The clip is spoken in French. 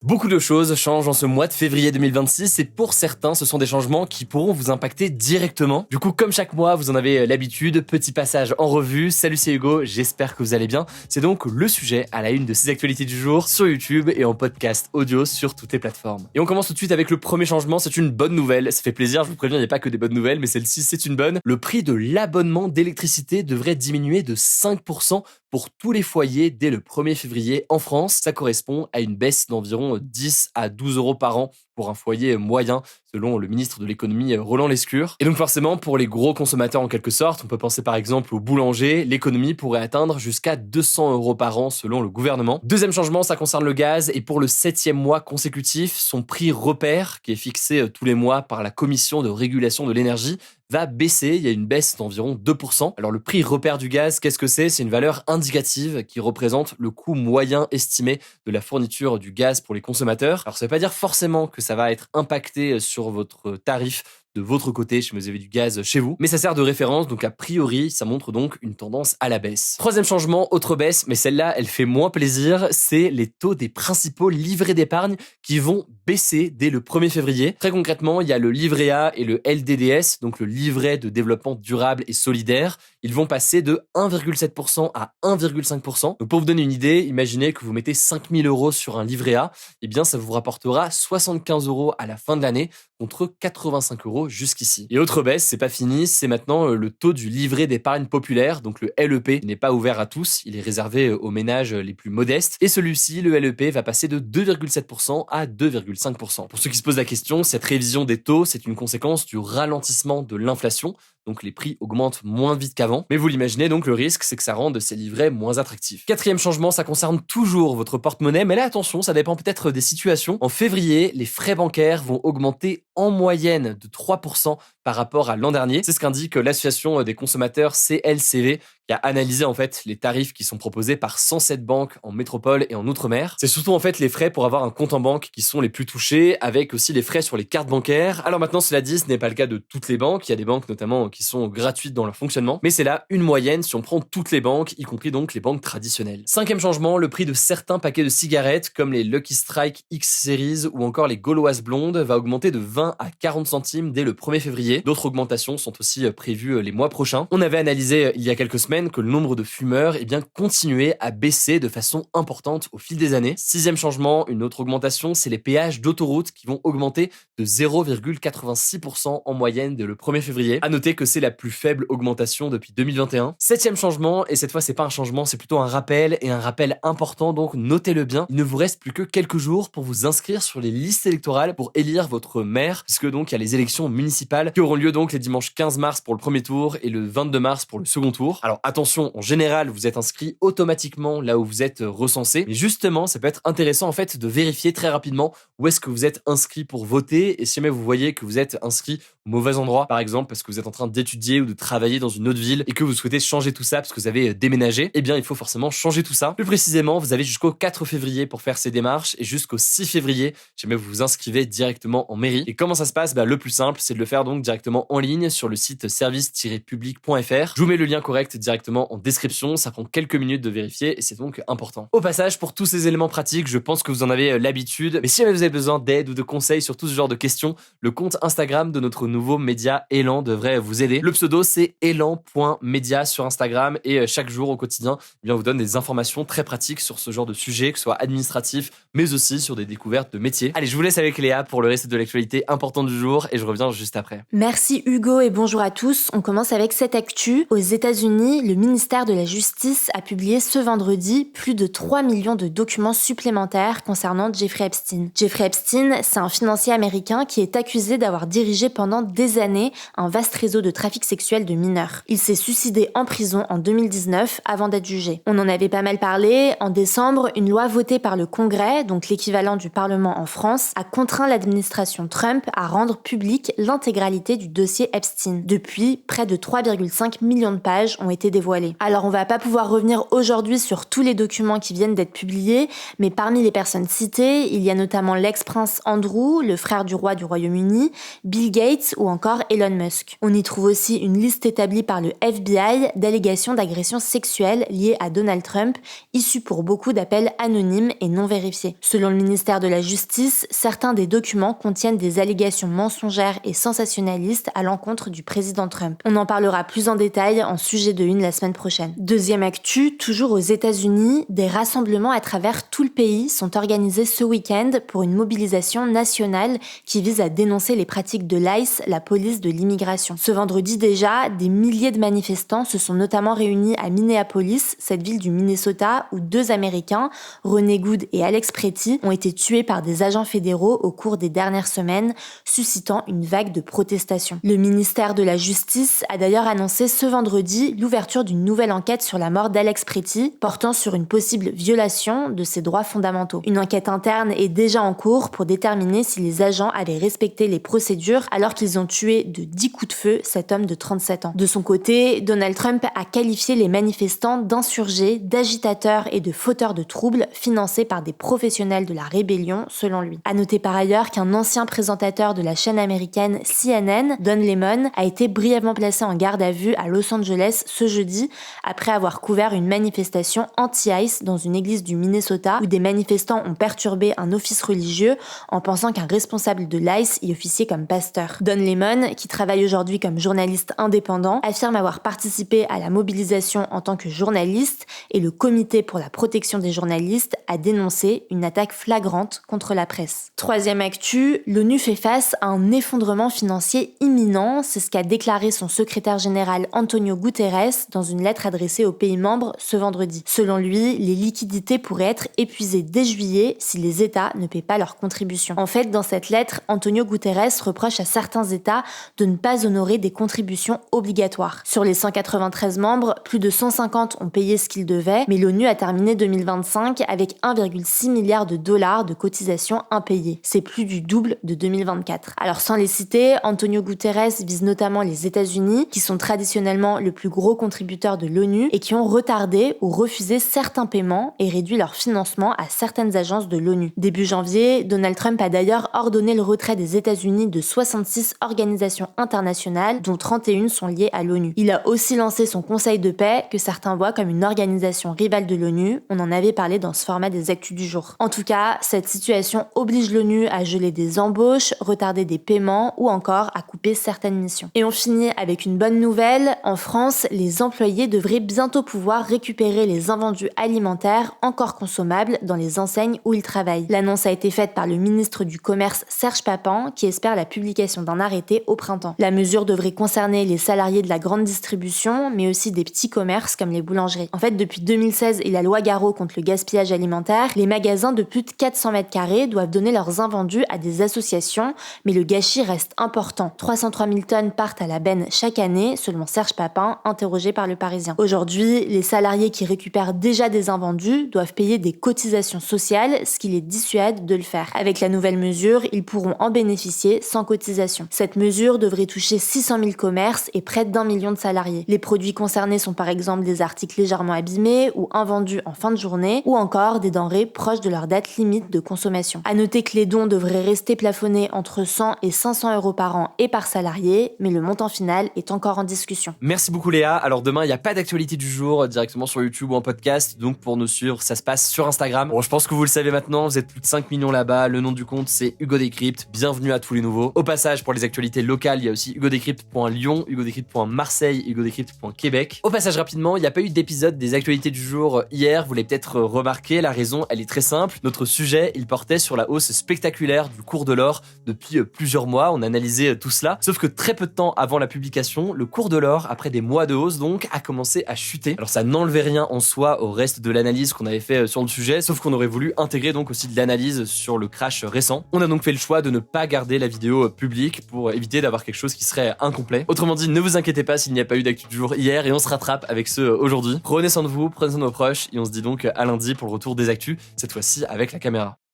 Beaucoup de choses changent en ce mois de février 2026 et pour certains, ce sont des changements qui pourront vous impacter directement. Du coup, comme chaque mois, vous en avez l'habitude, petit passage en revue. Salut, c'est Hugo, j'espère que vous allez bien. C'est donc le sujet à la une de ces actualités du jour sur YouTube et en podcast audio sur toutes les plateformes. Et on commence tout de suite avec le premier changement, c'est une bonne nouvelle. Ça fait plaisir, je vous préviens, il n'y a pas que des bonnes nouvelles, mais celle-ci, c'est une bonne. Le prix de l'abonnement d'électricité devrait diminuer de 5% pour tous les foyers dès le 1er février en France. Ça correspond à une baisse d'environ 10 à 12 euros par an pour un foyer moyen, selon le ministre de l'économie Roland Lescure. Et donc forcément, pour les gros consommateurs en quelque sorte, on peut penser par exemple au boulanger, l'économie pourrait atteindre jusqu'à 200 euros par an selon le gouvernement. Deuxième changement, ça concerne le gaz, et pour le 7e mois consécutif, son prix repère, qui est fixé tous les mois par la Commission de régulation de l'énergie, va baisser, il y a une baisse d'environ 2%. Alors le prix repère du gaz, qu'est-ce que c'est? C'est une valeur indicative qui représente le coût moyen estimé de la fourniture du gaz pour les consommateurs. Alors ça veut pas dire forcément que ça va être impacté sur votre tarif de votre côté, si vous avez du gaz chez vous. Mais ça sert de référence, donc a priori, ça montre donc une tendance à la baisse. Troisième changement, autre baisse, mais celle-là, elle fait moins plaisir, c'est les taux des principaux livrets d'épargne qui vont baisser dès le 1er février. Très concrètement, il y a le livret A et le LDDS, donc le livret de développement durable et solidaire. Ils vont passer de 1,7% à 1,5%. Donc pour vous donner une idée, imaginez que vous mettez 5 000 euros sur un livret A, et bien ça vous rapportera 75 euros à la fin de l'année contre 85 euros jusqu'ici. Et autre baisse, c'est pas fini, c'est maintenant le taux du livret d'épargne populaire, donc le LEP, n'est pas ouvert à tous, il est réservé aux ménages les plus modestes, et celui-ci, le LEP, va passer de 2,7% à 2,5%. Pour ceux qui se posent la question, cette révision des taux, c'est une conséquence du ralentissement de l'inflation, donc les prix augmentent moins vite qu'avant. Mais vous l'imaginez, donc le risque, c'est que ça rende ces livrets moins attractifs. Quatrième changement, ça concerne toujours votre porte-monnaie, mais là attention, ça dépend peut-être des situations. En février, les frais bancaires vont augmenter en moyenne de 3% par rapport à l'an dernier. C'est ce qu'indique l'association des consommateurs CLCV, qui a analysé en fait les tarifs qui sont proposés par 107 banques en métropole et en outre-mer. C'est surtout en fait les frais pour avoir un compte en banque qui sont les plus touchés, avec aussi les frais sur les cartes bancaires. Alors maintenant, cela dit, ce n'est pas le cas de toutes les banques. Il y a des banques notamment qui sont gratuites dans leur fonctionnement, mais c'est là une moyenne si on prend toutes les banques, y compris donc les banques traditionnelles. Cinquième changement, le prix de certains paquets de cigarettes comme les Lucky Strike X Series ou encore les Gauloises blondes va augmenter de 20 à 40 centimes dès le 1er février. D'autres augmentations sont aussi prévues les mois prochains. On avait analysé il y a quelques semaines que le nombre de fumeurs continuait à baisser de façon importante au fil des années. Sixième changement, une autre augmentation, c'est les péages d'autoroute qui vont augmenter de 0,86% en moyenne dès le 1er février. À noter que c'est la plus faible augmentation depuis 2021. Septième changement, et cette fois c'est pas un changement, c'est plutôt un rappel, et un rappel important, donc notez-le bien, il ne vous reste plus que quelques jours pour vous inscrire sur les listes électorales pour élire votre maire, puisque donc il y a les élections municipales qui auront lieu donc les dimanches 15 mars pour le premier tour et le 22 mars pour le second tour. Alors attention, en général vous êtes inscrit automatiquement là où vous êtes recensé, mais justement ça peut être intéressant en fait de vérifier très rapidement où est-ce que vous êtes inscrit pour voter, et si jamais vous voyez que vous êtes inscrit au mauvais endroit, par exemple parce que vous êtes en train d'étudier ou de travailler dans une autre ville et que vous souhaitez changer tout ça parce que vous avez déménagé, eh bien il faut forcément changer tout ça. Plus précisément, vous avez jusqu'au 4 février pour faire ces démarches et jusqu'au 6 février si jamais vous vous inscrivez directement en mairie. Et comment ça se passe? Le plus simple, c'est de le faire donc directement en ligne sur le site service-public.fr. Je vous mets le lien correct directement en description, ça prend quelques minutes de vérifier et c'est donc important. Au passage, pour tous ces éléments pratiques, je pense que vous en avez l'habitude, mais si jamais vous avez besoin d'aide ou de conseils sur tout ce genre de questions, le compte Instagram de notre nouveau média Elan devrait vous aider. Le pseudo, c'est elan.media sur Instagram, et chaque jour au quotidien, on vous donne des informations très pratiques sur ce genre de sujet, que ce soit administratif, mais aussi sur des découvertes de métiers. Allez, je vous laisse avec Léa pour le reste de l'actualité importante du jour, et je reviens juste après. Merci Hugo et bonjour à tous. On commence avec cette actu. Aux États-Unis, le ministère de la Justice a publié ce vendredi plus de 3 millions de documents supplémentaires concernant Jeffrey Epstein. Jeffrey Epstein, c'est un financier américain qui est accusé d'avoir dirigé pendant des années un vaste réseau de trafic sexuel de mineurs. Il s'est suicidé en prison en 2019 avant d'être jugé. On en avait pas mal parlé. En décembre, une loi votée par le Congrès, donc l'équivalent du Parlement en France, a contraint l'administration Trump à rendre publique l'intégralité du dossier Epstein. Depuis, près de 3,5 millions de pages ont été dévoilées. Alors on va pas pouvoir revenir aujourd'hui sur tous les documents qui viennent d'être publiés, mais parmi les personnes citées, il y a notamment l'ex l'ex-prince Andrew, le frère du roi du Royaume-Uni, Bill Gates ou encore Elon Musk. On y trouve aussi une liste établie par le FBI d'allégations d'agressions sexuelles liées à Donald Trump, issues pour beaucoup d'appels anonymes et non vérifiés. Selon le ministère de la Justice, certains des documents contiennent des allégations mensongères et sensationnalistes à l'encontre du président Trump. On en parlera plus en détail en sujet de une la semaine prochaine. Deuxième actu, toujours aux États-Unis, des rassemblements à travers tout le pays sont organisés ce week-end pour une mobilisation nationale qui vise à dénoncer les pratiques de l'ICE, la police de l'immigration. Ce vendredi déjà, des milliers de manifestants se sont notamment réunis à Minneapolis, cette ville du Minnesota où 2 Américains, René Good et Alex Pretty, ont été tués par des agents fédéraux au cours des dernières semaines, suscitant une vague de protestations. Le ministère de la Justice a d'ailleurs annoncé ce vendredi l'ouverture d'une nouvelle enquête sur la mort d'Alex Pretty, portant sur une possible violation de ses droits fondamentaux. Une enquête interne est déjà en cours pour déterminer si les agents avaient respecté les procédures alors qu'ils ont tué de 10 coups de feu cet homme de 37 ans. De son côté, Donald Trump a qualifié les manifestants d'insurgés, d'agitateurs et de fauteurs de troubles financés par des professionnels de la rébellion, selon lui. À noter par ailleurs qu'un ancien présentateur de la chaîne américaine CNN, Don Lemon, a été brièvement placé en garde à vue à Los Angeles ce jeudi après avoir couvert une manifestation anti-ICE dans une église du Minnesota où des manifestants ont perturbé un office religieux en pensant qu'un responsable de l'ICE y officiait comme pasteur. Don Lemon, qui travaille aujourd'hui comme journaliste indépendant, affirme avoir participé à la mobilisation en tant que journaliste et le comité pour la protection des journalistes a dénoncé une attaque flagrante contre la presse. Troisième actu, l'ONU fait face à un effondrement financier imminent, c'est ce qu'a déclaré son secrétaire général Antonio Guterres dans une lettre adressée aux pays membres ce vendredi. Selon lui, les liquidités pourraient être épuisées dès juillet si les États ne paient pas leur contribution. En fait, dans cette lettre, Antonio Guterres reproche à certains États de ne pas honorer des contributions obligatoires. Sur les 193 membres, plus de 150 ont payé ce qu'ils devaient, mais l'ONU a terminé 2025 avec 1,6 milliard de dollars de cotisations impayées. C'est plus du double de 2024. Alors sans les citer, Antonio Guterres vise notamment les États-Unis, qui sont traditionnellement le plus gros contributeur de l'ONU et qui ont retardé ou refusé certains paiements et réduit leur financement à certaines agences de l'ONU. Début janvier, Donald Trump a d'ailleurs ordonné le retrait des États-Unis de 66 organisations internationales, dont 31 sont liées à l'ONU. Il a aussi lancé son Conseil de paix, que certains voient comme une organisation rivale de l'ONU. On en avait parlé dans ce format des actus du jour. En tout cas, cette situation oblige l'ONU à geler des embauches, retarder des paiements ou encore à couper certaines missions. Et on finit avec une bonne nouvelle. En France, les employés devraient bientôt pouvoir récupérer les invendus alimentaires encore consommables dans les enseignes où ils travaillent. L'annonce a été faite par le ministre du Commerce Serge Papin, qui espère la publication d'un arrêté au printemps. La mesure devrait concerner les salariés de la grande distribution, mais aussi des petits commerces comme les boulangeries. En fait, depuis 2016 et la loi Garot contre le gaspillage alimentaire, les magasins de plus de 400 mètres carrés doivent donner leurs invendus à des associations, mais le gâchis reste important. 303 000 tonnes partent à la benne chaque année, selon Serge Papin, interrogé par Le Parisien. Aujourd'hui, les salariés qui récupèrent déjà des invendus doivent payer des cotisations sociales, ce qui les dissuade de le faire. Avec la nouvelle mesure, ils pourront en bénéficier sans cotisation. Cette mesure devrait toucher 600 000 commerces et près d'1 million de salariés. Les produits concernés sont par exemple des articles légèrement abîmés ou invendus en fin de journée, ou encore des denrées proches de leur date limite de consommation. À noter que les dons devraient rester plafonnés entre 100 et 500 euros par an et par salarié, mais le montant final est encore en discussion. Merci beaucoup Léa. Alors demain, il n'y a pas d'actualité du jour directement sur YouTube ou en podcast, donc pour nous suivre, ça se passe sur Instagram. Bon, je pense que vous le savez maintenant, vous êtes plus de 5 millions là-bas, le nom du compte c'est Hugo Décrypte, bienvenue à tous les nouveaux. Au passage, pour les actualités locales, il y a aussi hugodécrypte.lyon, hugodécrypte.marseille, hugodécrypte.québec. Au passage rapidement, il n'y a pas eu d'épisode des actualités du jour hier, vous l'avez peut-être remarqué, la raison elle est très simple. Notre sujet, il portait sur la hausse spectaculaire du cours de l'or depuis plusieurs mois, on a analysé tout cela, sauf que très peu de temps avant la publication, le cours de l'or, après des mois de hausse donc, a commencé à chuter. Alors ça n'enlevait rien en soi au reste de l'analyse qu'on avait fait sur le sujet, sauf qu'on aurait voulu intégrer donc aussi de l'analyse sur le crash récent. On a donc fait le choix de ne pas garder la vidéo publique pour éviter d'avoir quelque chose qui serait incomplet. Autrement dit, ne vous inquiétez pas s'il n'y a pas eu d'actu du jour hier et on se rattrape avec ceux aujourd'hui. Prenez soin de vous, prenez soin de vos proches et on se dit donc à lundi pour le retour des actus, cette fois-ci avec la caméra.